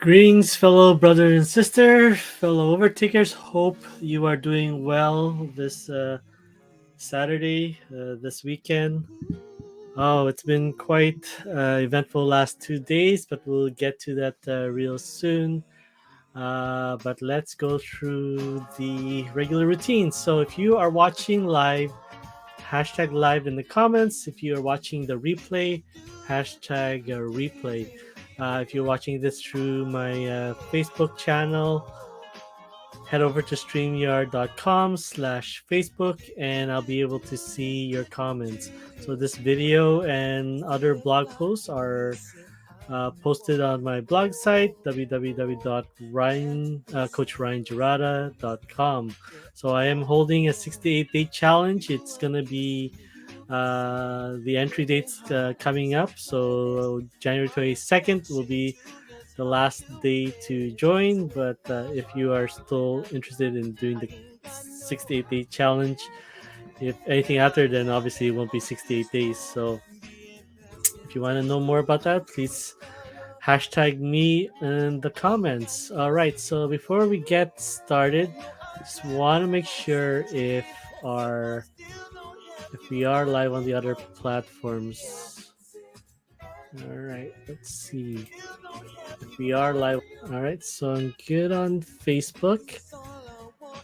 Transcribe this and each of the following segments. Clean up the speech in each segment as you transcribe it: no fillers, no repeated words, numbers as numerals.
Greetings, fellow brother and sister, fellow overtakers. Hope you are doing well this Saturday, this weekend. Oh, it's been quite eventful last 2 days, but we'll get to that real soon. But let's go through the regular routine. So if you are watching live, hashtag live in the comments. If you are watching the replay, hashtag replay. If you're watching this through my Facebook channel, head over to streamyard.com/Facebook and I'll be able to see your comments. So this video and other blog posts are posted on my blog site www.coachryanjarata.com. So I am holding a 68-day challenge. It's going to be the entry dates coming up. So January 22nd will be the last day to join. But if you are still interested in doing the 68-day challenge, if anything after, then obviously it won't be 68 days. So if you want to know more about that, please hashtag me in the comments. All right, so before we get started, just want to make sure our if we are live on the other platforms. All right, let's see if we are live. All right, so I'm good on Facebook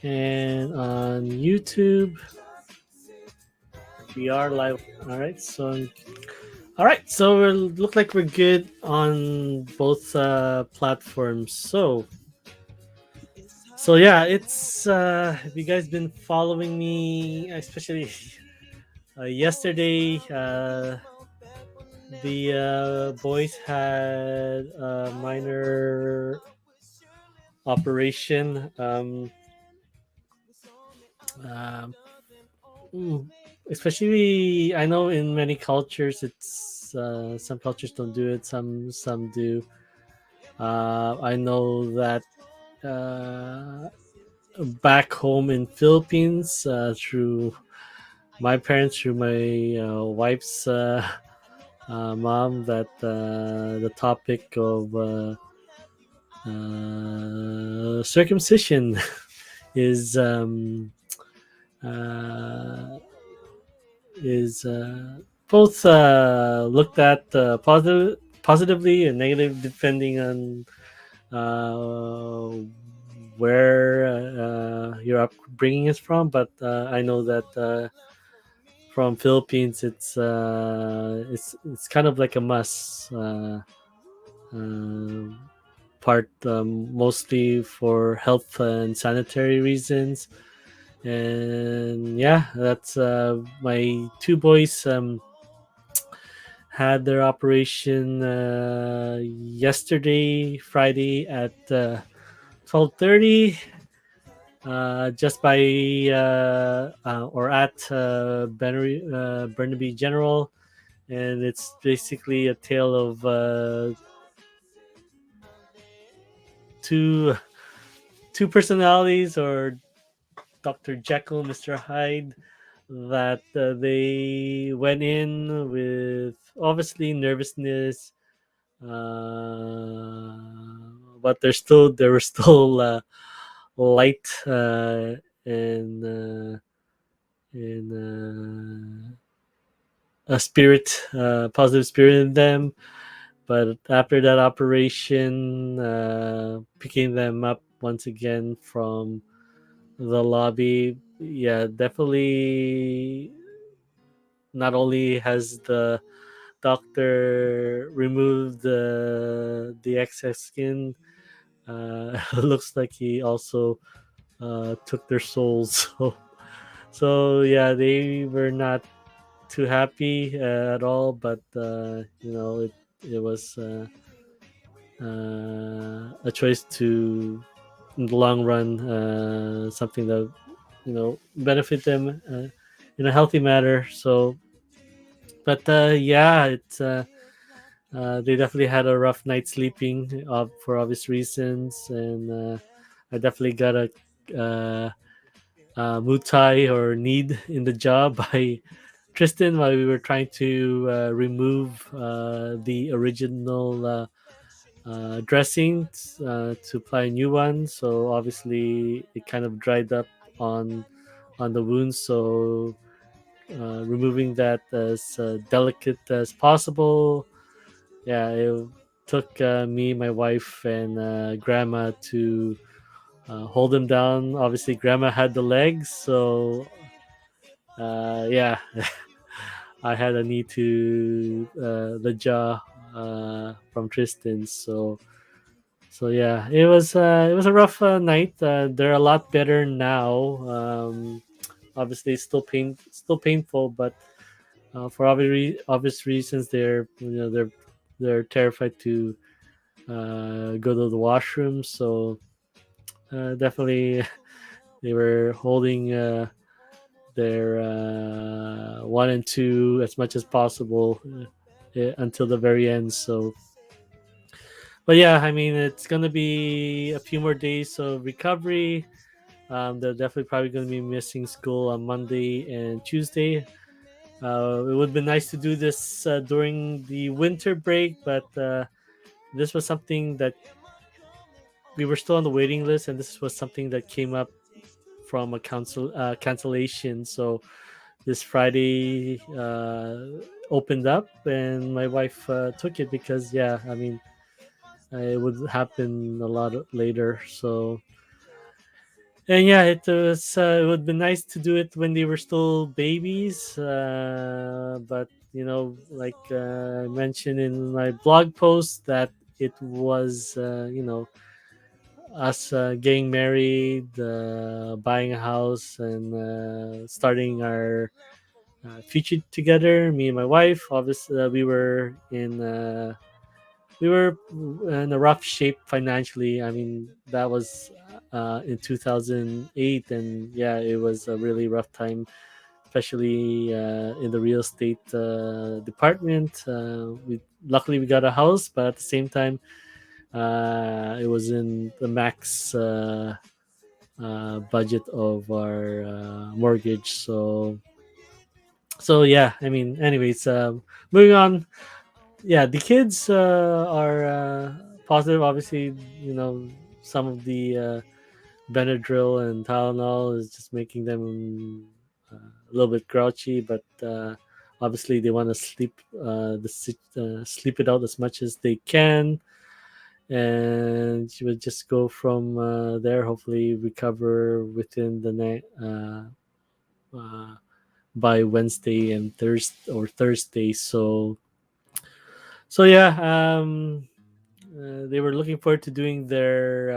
and on YouTube. We are live. All right, all right, so we look like we're good on both platforms. So yeah, it's have you guys been following me, especially yesterday? The boys had a minor operation. Um, mm, Especially, I know in many cultures, it's some cultures don't do it, some do. I know that uh, back home in Philippines, through my parents, through my wife's mom, that the topic of circumcision is uh, both looked at positively and negative, depending on uh, where your upbringing is from. But I know that from Philippines, it's kind of like a must. Uh, Part mostly for health and sanitary reasons. And yeah, that's my two boys had their operation yesterday, Friday at 12:30, just by or at Burnaby General, and it's basically a tale of two two personalities, or Dr. Jekyll, Mr. Hyde, that they went in with obviously nervousness, uh, but there were still light and a spirit, positive spirit in them. But after that operation, picking them up once again from the lobby, yeah, definitely. Not only has the doctor removed the excess skin, looks like he also took their souls. So yeah, they were not too happy at all. But it was a choice to, in the long run, something that benefit them in a healthy manner. So, but yeah, they definitely had a rough night sleeping, for obvious reasons, and I definitely got a mutai or need in the job by Tristan while we were trying to remove the original dressing to apply a new one. So obviously it kind of dried up on on the wounds. So removing that as delicate as possible. Yeah, it took me, my wife, and grandma to hold him down. Obviously, grandma had the legs, so yeah, I had a knee to the jaw from Tristan. So yeah, it was a rough night. They're a lot better now. Obviously, still painful, but for obvious reasons, they're terrified to go to the washroom. So definitely, they were holding their one and two as much as possible until the very end. So, but yeah, I mean, it's gonna be a few more days of recovery. They're definitely probably gonna be missing school on Monday and Tuesday. It would be nice to do this during the winter break, but this was something that we were still on the waiting list, and this was something that came up from a cancellation. So this Friday opened up, and my wife took it because, yeah, I mean, it would happen a lot later. So, and yeah, it would be nice to do it when they were still babies, but like I mentioned in my blog post, that it was us getting married, buying a house, and starting our future together. Me and my wife. Obviously, we were in a rough shape financially. I mean, that was in 2008, and yeah, it was a really rough time, especially in the real estate department. We luckily we got a house, but at the same time, it was in the max budget of our mortgage. So yeah, I mean, anyways, moving on. Yeah, the kids are positive. Obviously, some of the Benadryl and Tylenol is just making them a little bit grouchy, but obviously they want to sleep it out as much as they can, and she would just go from there. Hopefully, recover within the night. By Wednesday and Thursday. So yeah, they were looking forward to doing their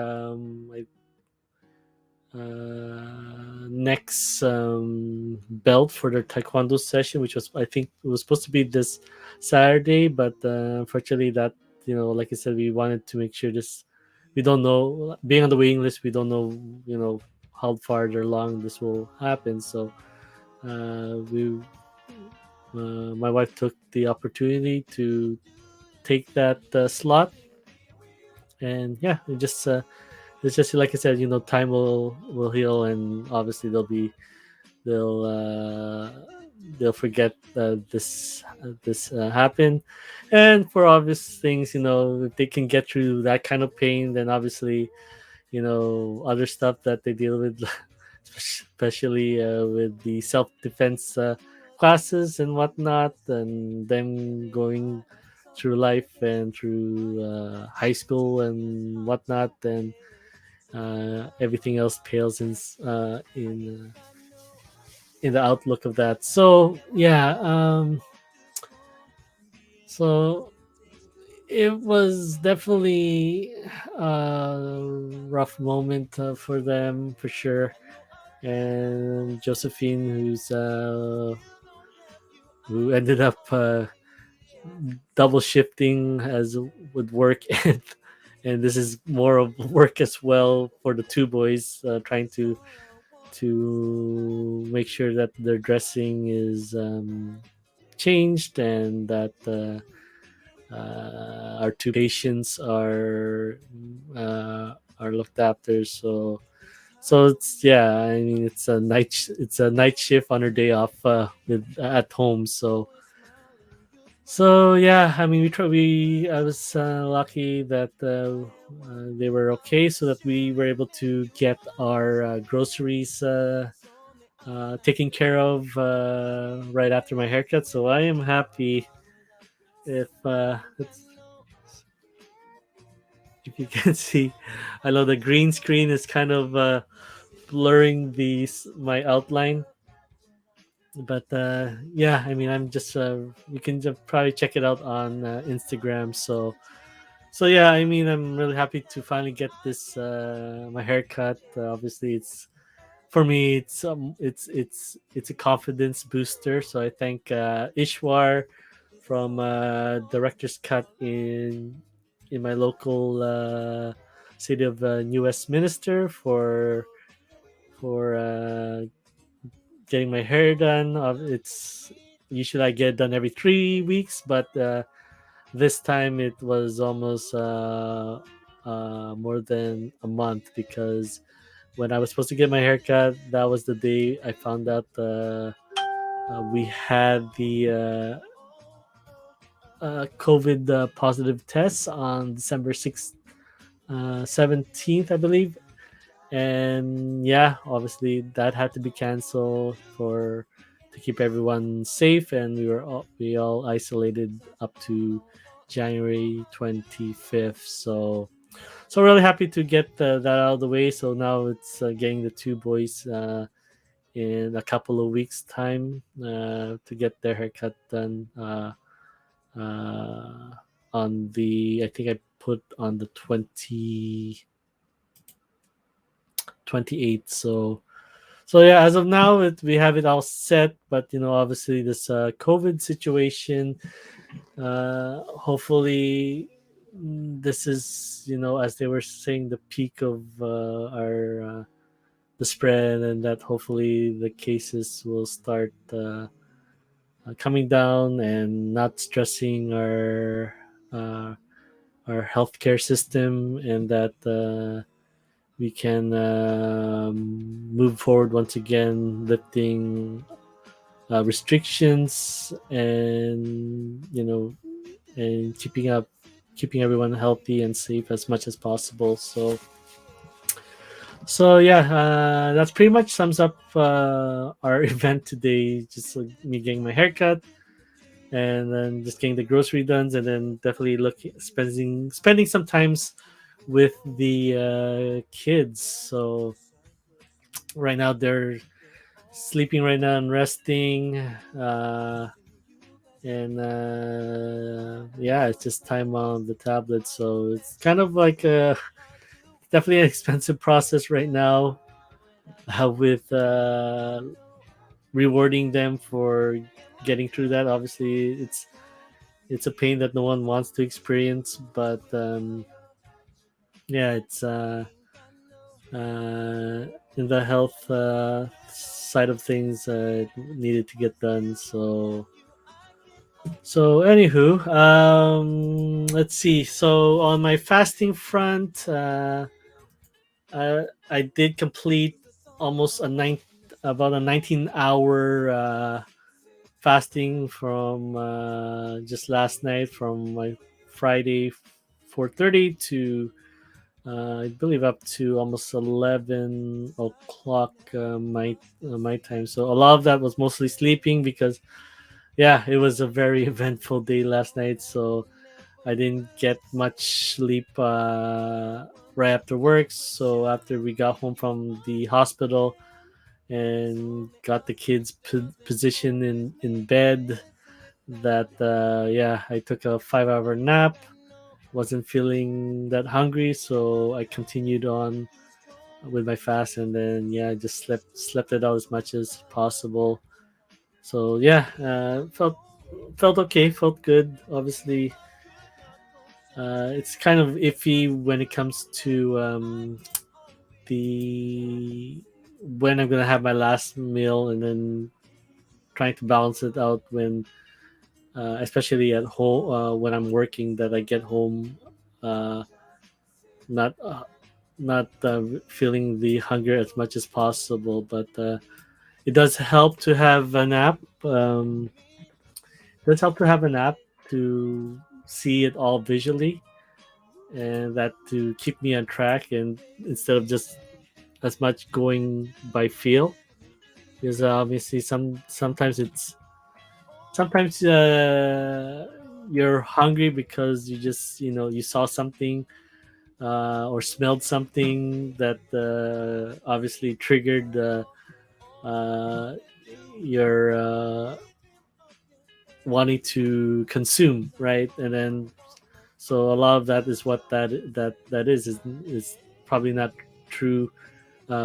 next belt for their taekwondo session, which was, I think, it was supposed to be this Saturday, but unfortunately, that, like I said, we wanted to make sure this. We don't know, being on the waiting list. We don't know, how far or long this will happen. So we my wife took the opportunity to take that slot, and yeah, it's just like I said, time will heal, and obviously they'll uh, they'll forget this happened, and for obvious things, if they can get through that kind of pain, then obviously, other stuff that they deal with, especially with the self-defense classes and whatnot, and them going through life and through high school and whatnot, then everything else pales in the outlook of that. So yeah, so it was definitely a rough moment for them, for sure. And Josephine, who ended up double shifting as with work, and this is more of work as well for the two boys, trying to make sure that their dressing is changed, and that our two patients are looked after. So it's, yeah, I mean, it's a night shift on her day off, with at home. So So yeah, I mean, I was lucky that they were okay, so that we were able to get our groceries taken care of right after my haircut. So I am happy if if you can see. I know the green screen is kind of blurring my outline, but yeah, I mean, I'm just you can just probably check it out on Instagram. So yeah, I mean, I'm really happy to finally get this my haircut. Obviously, it's for me, it's a confidence booster. So I thank Ishwar from Director's Cut in my local city of New Westminster for getting my hair done. It's usually I get it done every 3 weeks, but this time it was almost more than a month, because when I was supposed to get my haircut, that was the day I found out we had the COVID positive tests on December 6th, 17th, I believe. And yeah, obviously that had to be canceled for to keep everyone safe, and we all isolated up to January 25th. So really happy to get that out of the way. So now it's getting the two boys in a couple of weeks time to get their haircut done uh, on the, I think I put on the 28th. So yeah, as of now we have it all set, but obviously this COVID situation, hopefully this is, as they were saying, the peak of our the spread, and that hopefully the cases will start coming down and not stressing uh, our healthcare system, and that we can move forward once again, lifting restrictions, and and keeping everyone healthy and safe as much as possible. So yeah, that's pretty much sums up our event today. Just me getting my haircut, and then just getting the grocery done, and then definitely looking spending some times with the kids. So right now they're sleeping right now and resting, and yeah, it's just time on the tablet. So it's kind of like a definitely an expensive process right now, with rewarding them for getting through that. Obviously, it's a pain that no one wants to experience, but yeah, it's in the health side of things, it needed to get done. So anywho, let's see. So on my fasting front, I did complete almost about a 19-hour fasting from just last night, from my Friday 4:30 to I believe up to almost 11 o'clock my time. So a lot of that was mostly sleeping, because yeah, it was a very eventful day last night. So I didn't get much sleep right after work. So after we got home from the hospital and got the kids positioned in bed, that yeah, I took a 5-hour nap. Wasn't feeling that hungry, so I continued on with my fast, and then yeah, I just slept it out as much as possible. So yeah, felt okay, felt good. Obviously, it's kind of iffy when it comes to the when I'm gonna have my last meal, and then trying to balance it out when, especially at home, when I'm working, that I get home uh, not feeling the hunger as much as possible. But it does help to have a nap. It does help to have a nap, to see it all visually, and that to keep me on track, and instead of just as much going by feel, because obviously sometimes it's sometimes you're hungry because you just you saw something or smelled something that obviously triggered uh, your wanting to consume, right? And then so a lot of that is what that is probably not true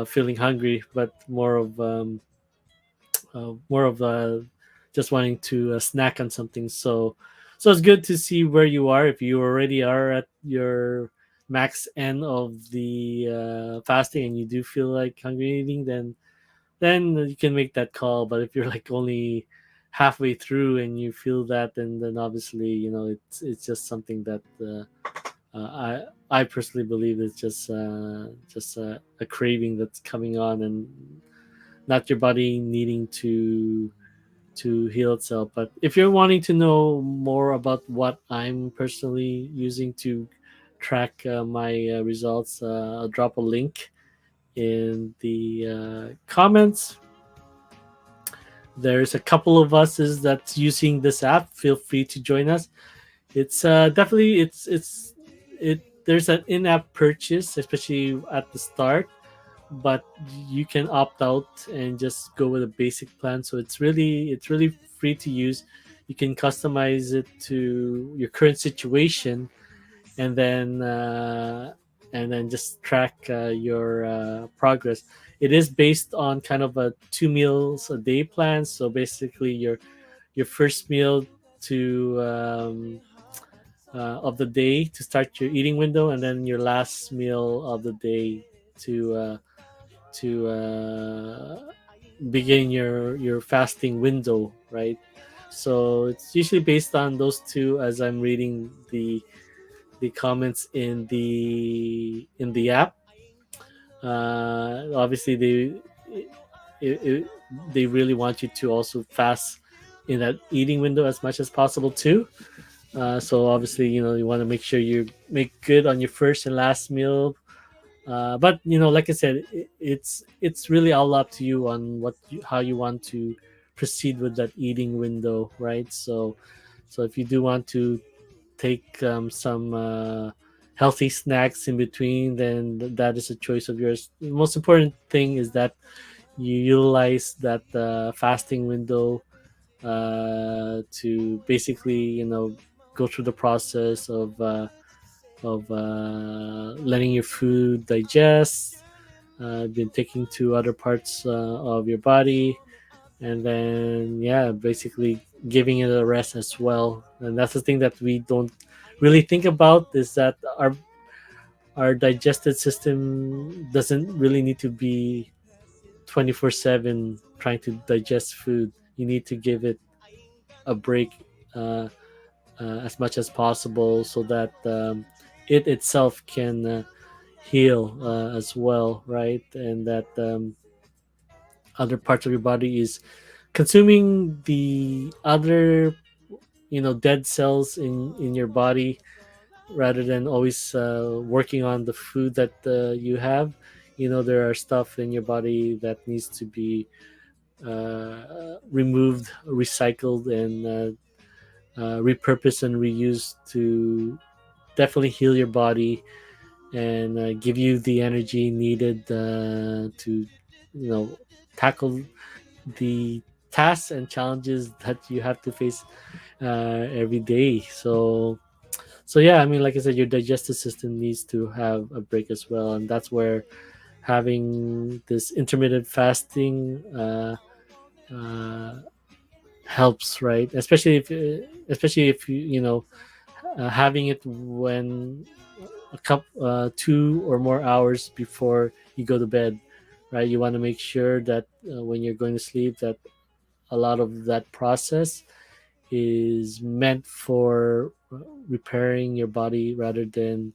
feeling hungry, but more of just wanting to snack on something. So it's good to see where you are. If you already are at your max end of the fasting and you do feel like hungry eating, then you can make that call. But if you're like only halfway through and you feel that, then obviously it's just something that I personally believe is just a craving that's coming on, and not your body needing to heal itself. But if you're wanting to know more about what I'm personally using to track my results, I'll drop a link in the comments. There's a couple of us is that's using this app. Feel free to join us. It's definitely it. There's an in-app purchase, especially at the start, but you can opt out and just go with a basic plan. So it's really free to use. You can customize it to your current situation, and then just track your progress. It is based on kind of a 2 meals a day plan. So basically, your first meal to of the day to start your eating window, and then your last meal of the day to begin your fasting window, right? So it's usually based on those two, as I'm reading the comments in the app. Obviously, it, they really want you to also fast in that eating window as much as possible too. So obviously, you want to make sure you make good on your first and last meal. But like I said, it's really all up to you on how you want to proceed with that eating window, right? So if you do want to take some healthy snacks in between, then that is a choice of yours. The most important thing is that you utilize that fasting window to basically go through the process of letting your food digest, been taking to other parts of your body, and then yeah, basically giving it a rest as well. And that's the thing that we don't really think about, is that our digestive system doesn't really need to be 24/7 trying to digest food. You need to give it a break uh, as much as possible, so that it itself can heal as well, right? And that other parts of your body is consuming the other dead cells in your body, rather than always working on the food that you have. There are stuff in your body that needs to be removed, recycled, and repurposed and reused to definitely heal your body, and give you the energy needed to tackle the tasks and challenges that you have to face every day. So yeah, I mean, like I said, your digestive system needs to have a break as well, and that's where having this intermittent fasting uh, helps, right? Especially if having it when a cup 2 or more hours before you go to bed, right? You want to make sure that when you're going to sleep, that a lot of that process is meant for repairing your body rather than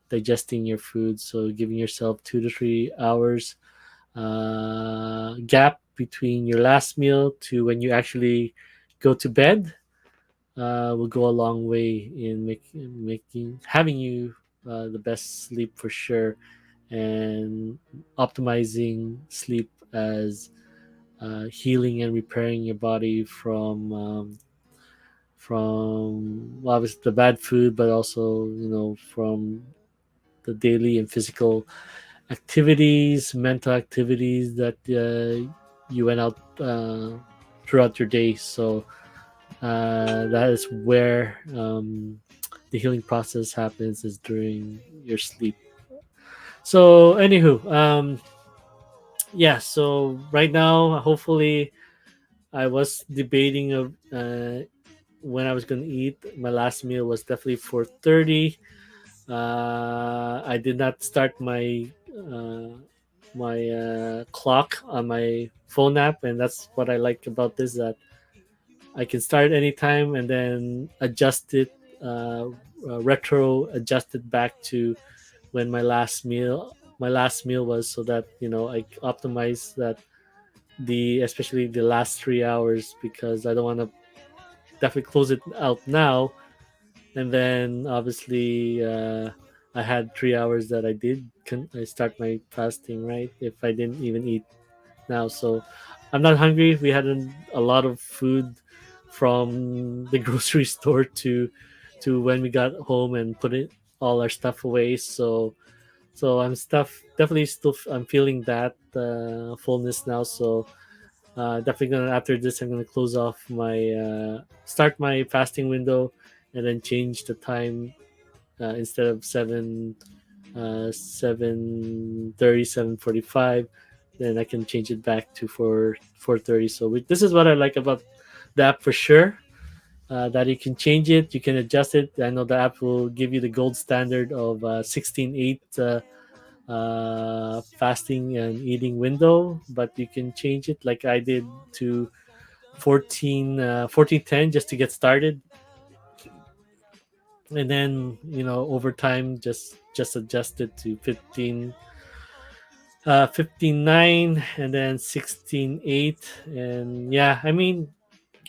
digesting your food. So giving yourself 2 to 3 hours gap between your last meal to when you actually go to bed, will go a long way in making having you the best sleep for sure, and optimizing sleep as healing and repairing your body from well, obviously the bad food, but also from the daily and physical activities, mental activities that you went out throughout your day. So that is where the healing process happens, is during your sleep. So, anywho, yeah. So right now, hopefully, I was debating of when I was going to eat. My last meal was definitely 4:30. I did not start my clock on my phone app, and that's what I like about this, that I can start anytime and then adjust it, uh, retro adjust it back to when my last meal was, so that I optimize that, the especially the last 3 hours, because I don't want to definitely close it out now, and then obviously I had 3 hours that I start my fasting, right, if I didn't even eat now. So I'm not hungry. We had a lot of food from the grocery store to when we got home and put it all our stuff away. So I'm definitely still I'm feeling that fullness now. So definitely gonna, after this, I'm gonna close off my start my fasting window, and then change the time, instead of 7:30, 7:45, then I can change it back to 4:30. So this is what I like about the app for sure. That you can change it, you can adjust it. I know the app will give you the gold standard of 16:8 fasting and eating window, but you can change it like I did to 14:10 just to get started, and then over time just adjust it to 15:9, and then 16:8. And yeah, I mean,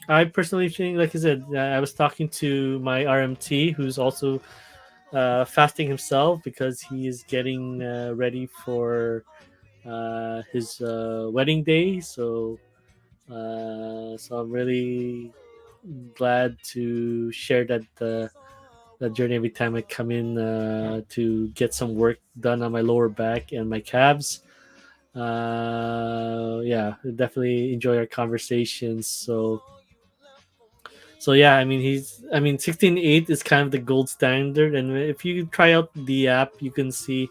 I personally think, like I said, I was talking to my RMT, who's also fasting himself, because he is getting ready for his wedding day. So I'm really glad to share that journey every time I come in to get some work done on my lower back and my calves. Yeah, definitely enjoy our conversations. So yeah, I mean 16:8 is kind of the gold standard, and if you try out the app, you can see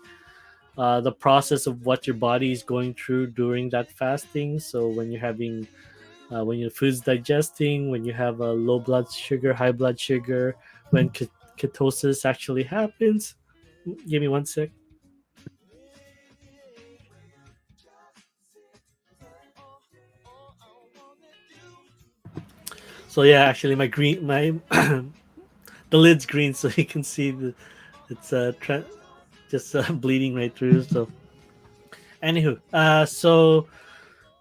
the process of what your body is going through during that fasting. So when your food's digesting, when you have a low blood sugar, high blood sugar, when ketosis actually happens. Give me one sec. So yeah, actually my the lid's green, so you can see it's just bleeding right through. So anywho,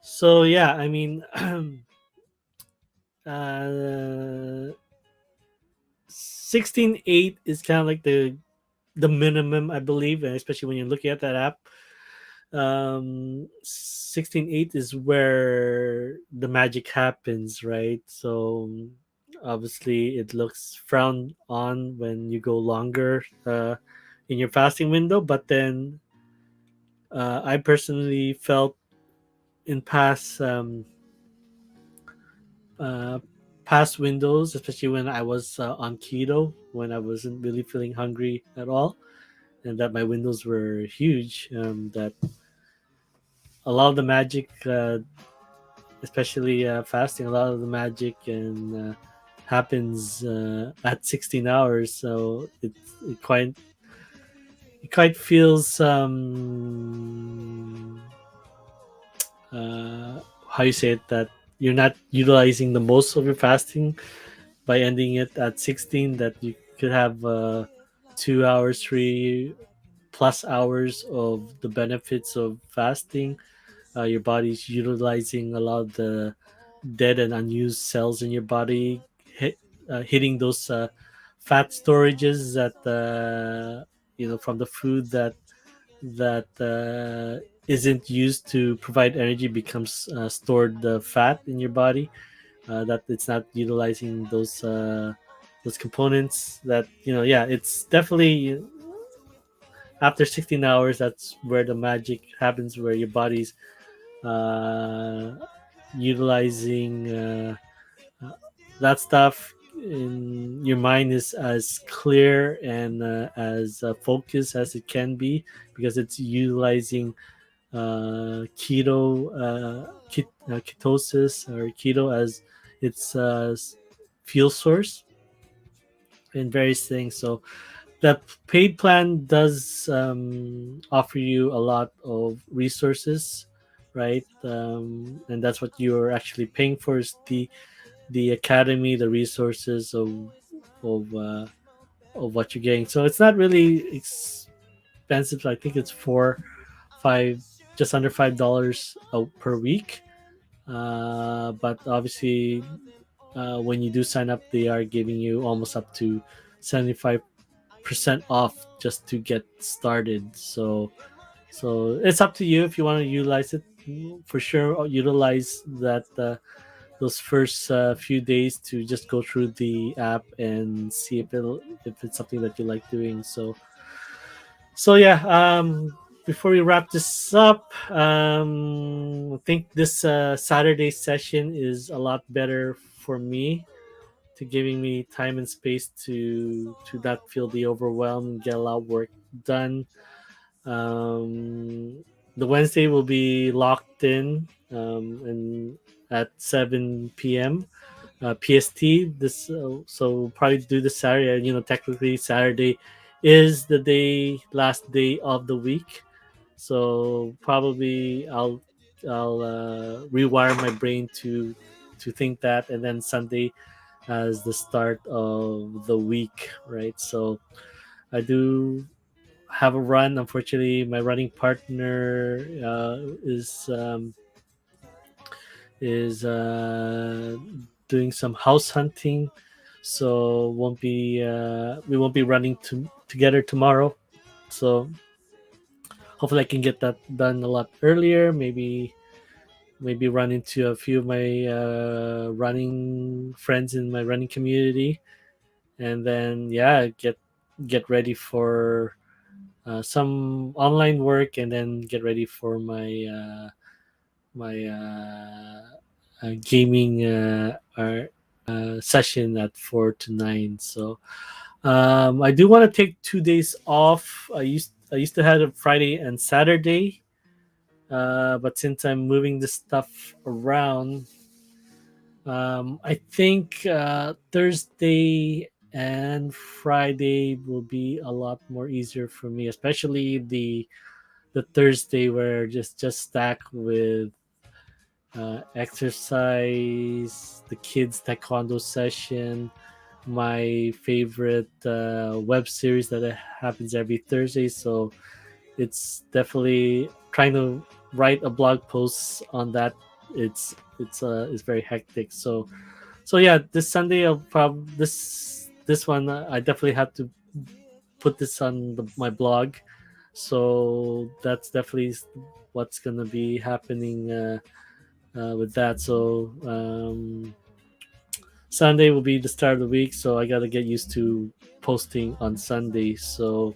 so yeah, I mean, uh, 16:8 is kind of like the minimum, I believe, and especially when you're looking at that app. 16:8 is where the magic happens, right? So obviously it looks frowned on when you go longer in your fasting window, but then I personally felt in uh, past windows, especially when I was on keto, when I wasn't really feeling hungry at all, and that my windows were huge. That a lot of the magic, especially fasting, a lot of the magic and happens at 16 hours. So it quite feels how you say it, that you're not utilizing the most of your fasting by ending it at 16, that you could have 2 hours, 3+ hours of the benefits of fasting. Your body's utilizing a lot of the dead and unused cells in your body, hitting those fat storages that from the food that isn't used to provide energy becomes stored fat in your body, that it's not utilizing those components that yeah, it's definitely after 16 hours that's where the magic happens, where your body's uh, utilizing uh, that stuff. In your mind is as clear and as focused as it can be, because it's utilizing ketosis or keto as its fuel source in various things. So the paid plan does offer you a lot of resources, right? And that's what you're actually paying for, is the academy, the resources of uh, of what you're getting. So it's not really expensive. I think it's 5 just under $5 per week. But obviously, when you do sign up, they are giving you almost up to 75% off just to get started. So it's up to you if you want to utilize it. For sure, utilize that those first few days to just go through the app and see if it's something that you like doing. So yeah, before we wrap this up, I think this Saturday session is a lot better for me, to giving me time and space to not feel the overwhelm and get a lot of work done. um, the Wednesday will be locked in, and at 7 p.m. PST. This so we'll probably do the Saturday. Technically Saturday is the last day of the week, so probably I'll rewire my brain to think that, and then Sunday as the start of the week, right? So I do have a run. Unfortunately, my running partner is doing some house hunting, so won't be we won't be running together tomorrow. So hopefully I can get that done a lot earlier. Maybe run into a few of my running friends in my running community, and then yeah, get ready for some online work, and then get ready for my gaming session at 4 to 9. So I do want to take 2 days off. I used to have a Friday and Saturday, but since I'm moving this stuff around, I think Thursday and Friday will be a lot more easier for me, especially the Thursday, where just stack with exercise, the kids taekwondo session, my favorite web series that happens every Thursday. So it's definitely trying to write a blog post on that. It's very hectic. So yeah, this Sunday I'll probably this one I definitely have to put this on my blog. So that's definitely what's gonna be happening with that. So Sunday will be the start of the week, so I gotta get used to posting on Sunday. So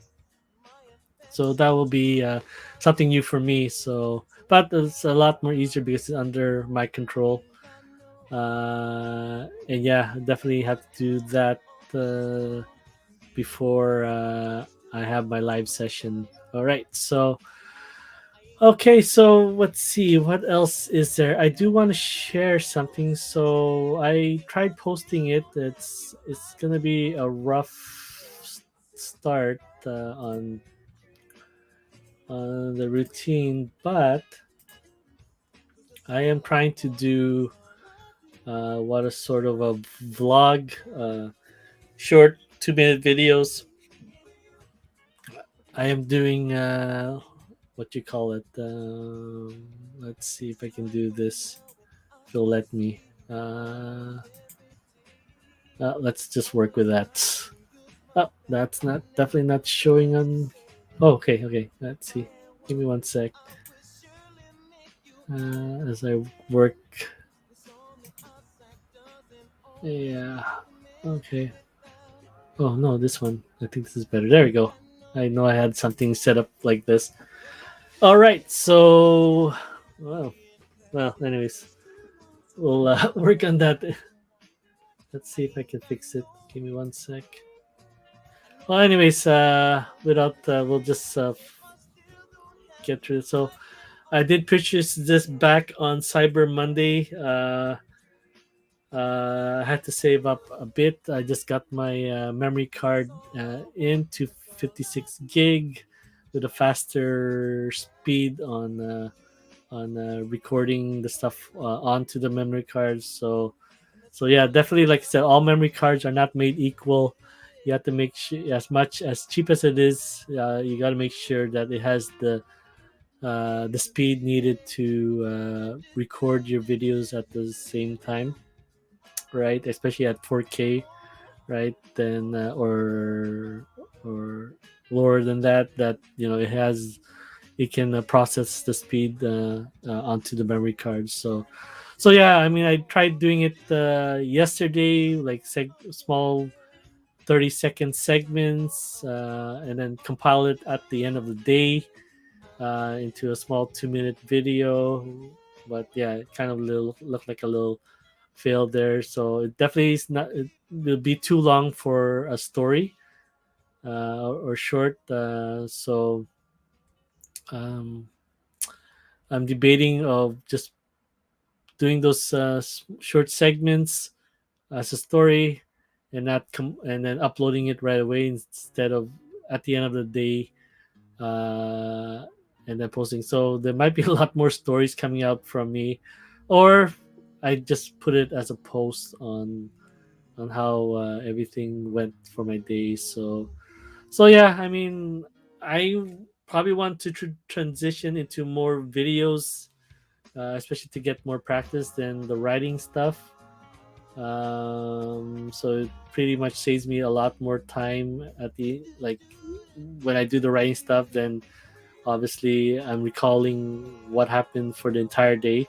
that will be something new for me. So, but it's a lot more easier because it's under my control. And yeah, definitely have to do that before I have my live session. All right, so okay, so let's see what else is there. I do want to share something. So I tried posting it. It's gonna be a rough start on the routine, but I am trying to do what is sort of a vlog, short 2 minute videos. I am doing what you call it. Let's see if I can do this. If you'll let me. Let's just work with that. Oh, that's not definitely not showing on. Oh, okay, okay. Let's see. Give me one sec. As I work. Yeah. Okay. Oh no, this one. I think this is better. There we go. I know I had something set up like this. All right. So, well, Anyways, we'll work on that. Let's see if I can fix it. Give me one sec. Well, anyways, without we'll just get through it. So I did purchase this back on Cyber Monday. I had to save up a bit. I just got my memory card into 56 gig with a faster speed on recording the stuff onto the memory cards. So yeah, definitely, like I said, all memory cards are not made equal. You have to make sure, as much as cheap as it is, you got to make sure that it has the speed needed to record your videos at the same time, right? Especially at 4K, right? Then or lower than that. That it can process the speed onto the memory card. So yeah, I mean, I tried doing it yesterday, like small 30-second segments, and then compile it at the end of the day into a small 2-minute video. But yeah, it kind of looked like a little fail there. So it definitely is not. It will be too long for a story or short. So um, I'm debating of just doing those short segments as a story and and then uploading it right away instead of at the end of the day uh, and then posting. So there might be a lot more stories coming out from me, or I just put it as a post on how everything went for my day. So yeah, I mean, I probably want to transition into more videos, especially to get more practice than the writing stuff. So it pretty much saves me a lot more time at the like when I do the writing stuff. Then obviously I'm recalling what happened for the entire day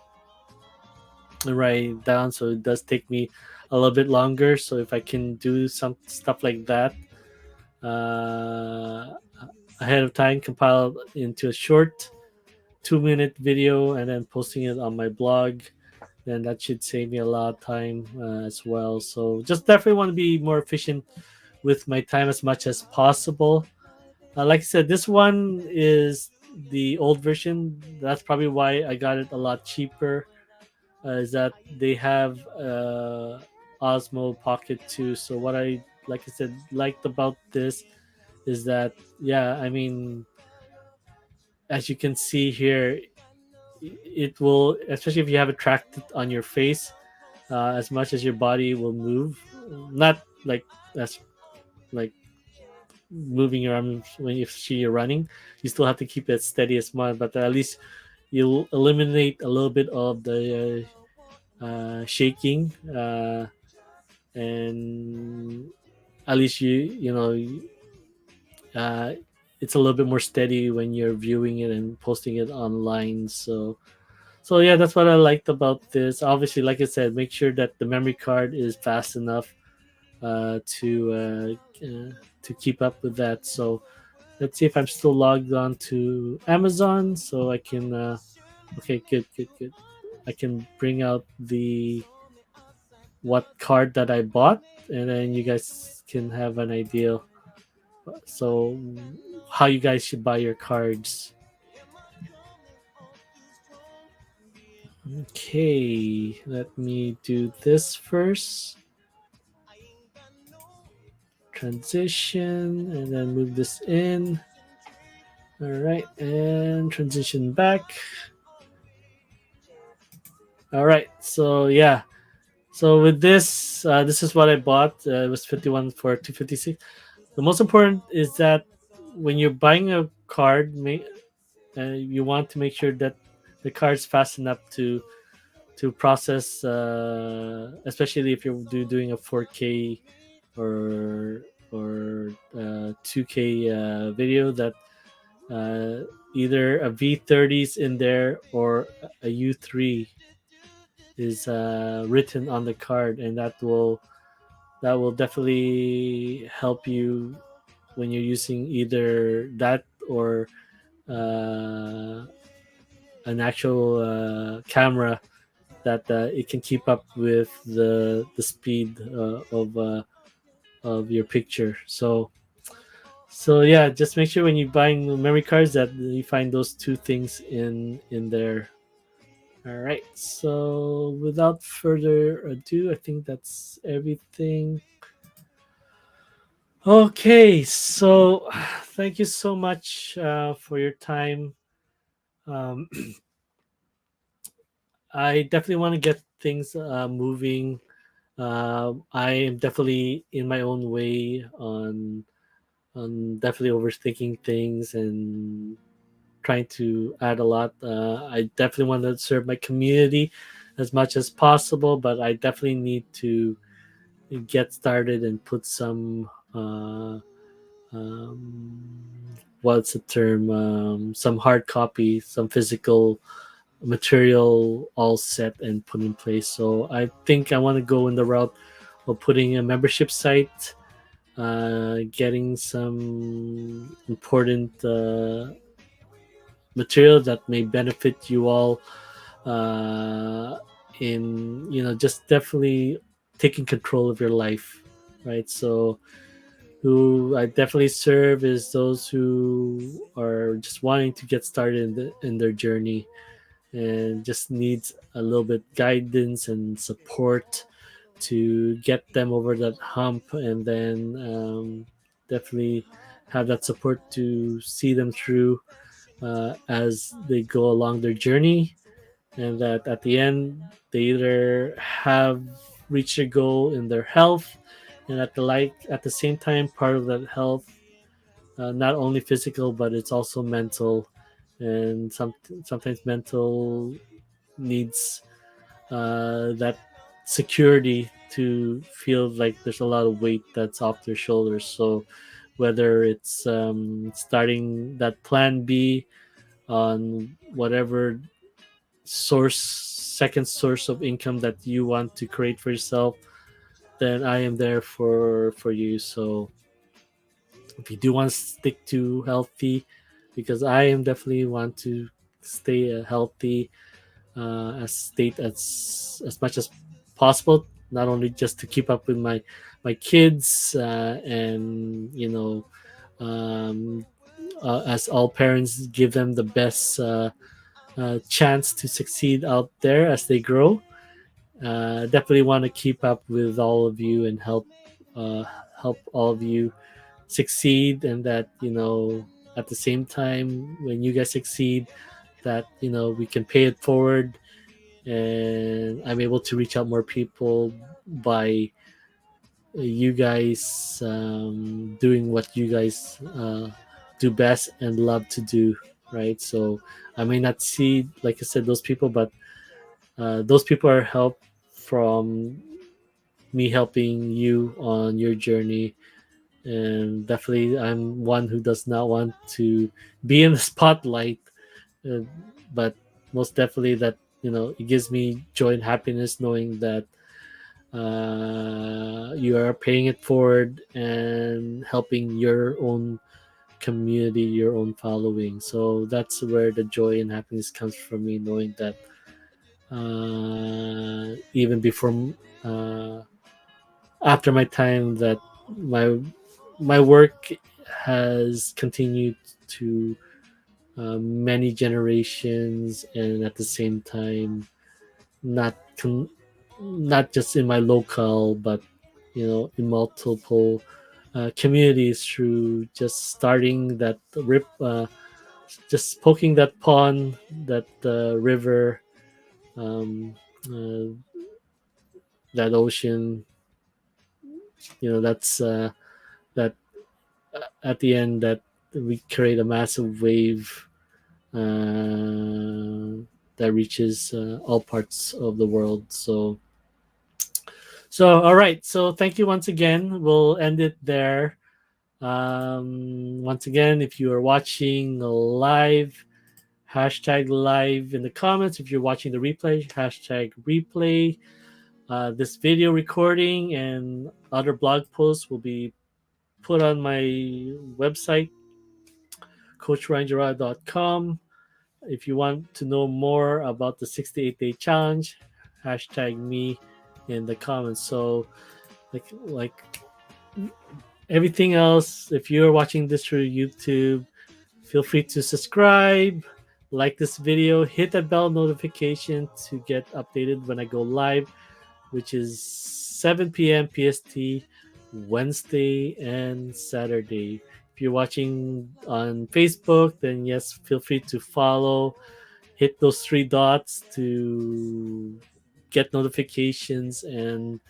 and writing it down. So it does take me a little bit longer. So if I can do some stuff like that uh, ahead of time, compile into a short 2-minute video, and then posting it on my blog, then that should save me a lot of time as well. So just definitely want to be more efficient with my time as much as possible. Like I said, this one is the old version. That's probably why I got it a lot cheaper. Is that they have Osmo Pocket 2. So what I like I said liked about this is that, yeah, I mean, as you can see here, it will, especially if you have it tracked on your face, as much as your body will move, not like that's like moving your arms when you see you're running. You still have to keep it steady as much, but at least you'll eliminate a little bit of the shaking, and at least uh, it's a little bit more steady when you're viewing it and posting it online. So yeah, that's what I liked about this. Obviously, like I said, make sure that the memory card is fast enough to keep up with that. So let's see if I'm still logged on to Amazon, so I can. Okay, good, good, good. I can bring out the what card that I bought, and then you guys can have an idea. So how you guys should buy your cards. Okay, let me do this first. Transition, and then move this in. All right, and transition back. All right, so yeah, so with this, this is what I bought. It was 51 for 256. The most important is that when you're buying a card, you want to make sure that the card's fast enough to process, especially if you're doing a 4K or 2K video, that uh, either a V30 is in there or a U3 is written on the card, and that will definitely help you when you're using either that or uh, an actual camera, that it can keep up with the speed of your picture. So yeah, just make sure when you're buying memory cards that you find those two things in there. All right. So without further ado, I think that's everything. Okay. So thank you so much for your time. Um, I definitely want to get things moving. I am definitely in my own way on definitely overthinking things and trying to add a lot. I definitely want to serve my community as much as possible, but I definitely need to get started and put some um, what's the term? Some hard copy, some physical material all set and put in place. So I think I want to go in the route of putting a membership site, getting some important material that may benefit you all, uh, in just definitely taking control of your life, right? So who I definitely serve is those who are just wanting to get started in their journey and just needs a little bit guidance and support to get them over that hump, and then definitely have that support to see them through as they go along their journey, and that at the end they either have reached their goal in their health, and at the same time part of that health, not only physical but it's also mental, and sometimes mental needs that security to feel like there's a lot of weight that's off their shoulders. So whether it's starting that plan B on whatever second source of income that you want to create for yourself, then I am there for you. So if you do want to stick to healthy, because I am definitely want to stay healthy, as state as much as possible, not only just to keep up with my kids, and um, as all parents, give them the best chance to succeed out there as they grow. Definitely want to keep up with all of you and uh, help all of you succeed, and that at the same time when you guys succeed, that we can pay it forward, and I'm able to reach out more people by you guys doing what you guys do best and love to do, right? So I may not see, like I said, those people, but those people are help from me helping you on your journey. And definitely I'm one who does not want to be in the spotlight, uh, but most definitely that it gives me joy and happiness knowing that you are paying it forward and helping your own community, your own following. So that's where the joy and happiness comes from me, knowing that even before, uh, after my time, that my my work has continued to many generations, and at the same time not con- not just in my local, but in multiple communities, through just starting that just poking that pond, that river, um, uh, that ocean. That's that at the end, that we create a massive wave, uh, that reaches all parts of the world. So all right. So thank you once again. We'll end it there. Once again, if you are watching live, hashtag live in the comments. If you're watching the replay, hashtag replay. This video recording and other blog posts will be put on my website, coachryanjarata.com. If you want to know more about the 68-day challenge, hashtag me in the comments. So, like everything else, if you're watching this through YouTube, feel free to subscribe, like this video, hit that bell notification to get updated when I go live, which is 7 p.m. PST, Wednesday and Saturday. If you're watching on Facebook, then yes, feel free to follow. Hit those three dots to get notifications, and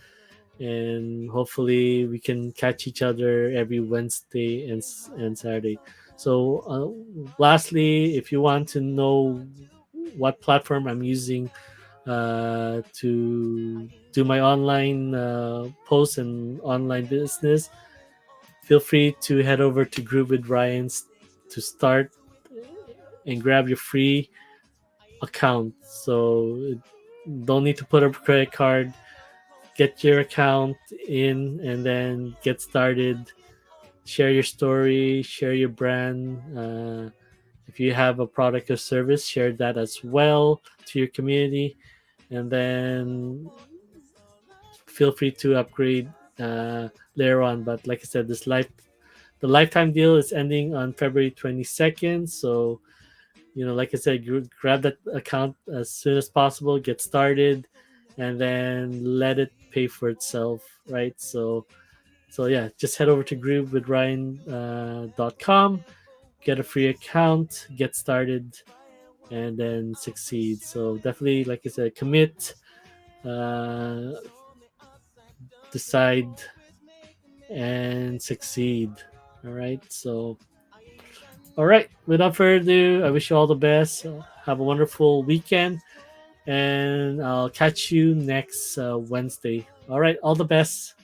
hopefully we can catch each other every Wednesday and Saturday. So, lastly, if you want to know what platform I'm using to do my online posts and online business, feel free to head over to Group with Ryan's to start and grab your free account. So don't need to put a credit card. Get your account in and then get started. Share your story, share your brand. If you have a product or service, share that as well to your community. And then feel free to upgrade later on. But like I said, the lifetime deal is ending on February 22nd. So, like I said, grab that account as soon as possible, get started, and then let it pay for itself, right? So yeah, just head over to groovewithryan.com, get a free account, get started, and then succeed. So definitely, like I said, commit, uh, decide, and succeed. All right. So, all right. Without further ado, I wish you all the best. Have a wonderful weekend, and I'll catch you next Wednesday. All right. All the best.